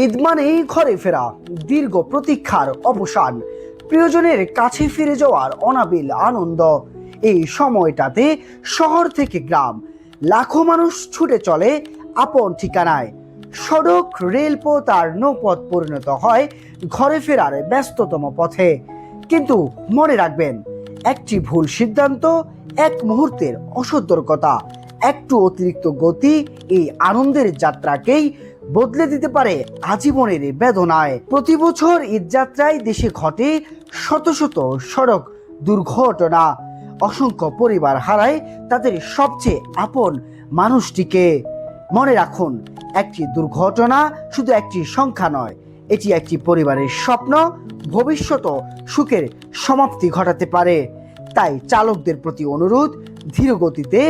ঈদ মানেই ঘরে ফেরা, দীর্ঘ প্রতীক্ষার অবসান, প্রিয়জনের কাছে ফিরে যাওয়ার অনাবিল আনন্দ। এই সময়টাতে শহর থেকে গ্রাম লাখো মানুষ ছুটে চলে আপন ঠিকানায়। সড়ক, রেলপথ আর নৌপথ পরিণত হয় ঘরে ফেরার ব্যস্ততম পথে। কিন্তু মনে রাখবেন, একটি ভুল সিদ্ধান্ত, এক মুহূর্তের অসতর্কতা, একটু অতিরিক্ত গতি এই আনন্দের যাত্রাকেই বদলে দিতে পারে আজীবনের বেদনায়। প্রতি বছর ঈদ যাত্রায় দেশে ঘটে শত শত সড়ক দুর্ঘটনা। অসংখ্য পরিবার হারায় তাদের সবচেয়ে আপন মানুষটিকে। মনে রাখুন, একটি দুর্ঘটনা শুধু একটি সংখ্যা নয়, এটি একটি পরিবারের স্বপ্ন, ভবিষ্যৎ সুখের সমাপ্তি ঘটাতে পারে। তাই চালকদের প্রতি অনুরোধ, ধীর গতিতে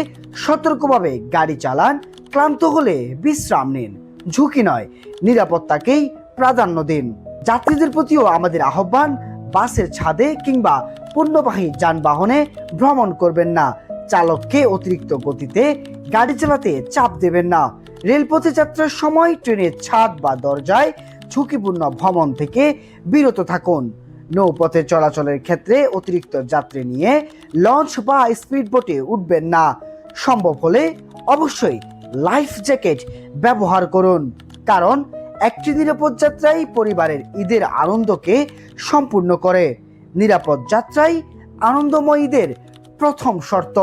সতর্কভাবে গাড়ি চালান, ক্লান্ত হলে বিশ্রাম নিন, ঝুঁকি নয় নিরাপত্তাকেই প্রাধান্য দিন। যাত্রীদের প্রতিও আমাদের আহ্বান, বাসের ছাদে কিংবা পণ্যবাহী যানবাহনে ভ্রমণ করবেন না। চালককে অতিরিক্ত গতিতে গাড়ি চালাতে চাপ দেবেন না। রেলপথে যাত্রার সময় ট্রেনের ছাদ বা দরজায় ঝুঁকিপূর্ণ ভ্রমণ থেকে বিরত থাকুন। নৌপথে চলাচলের ক্ষেত্রে অতিরিক্ত যাত্রী নিয়ে লঞ্চ বা স্পিড বোটে উঠবেন না। সম্ভব হলে অবশ্যই লাইফ জ্যাকেট ব্যবহার করুন, কারণ একটি নিরাপদ যাত্রাই পরিবারের ঈদের আনন্দকে সম্পূর্ণ করে। নিরাপদ যাত্রাই আনন্দময় ঈদের প্রথম শর্ত।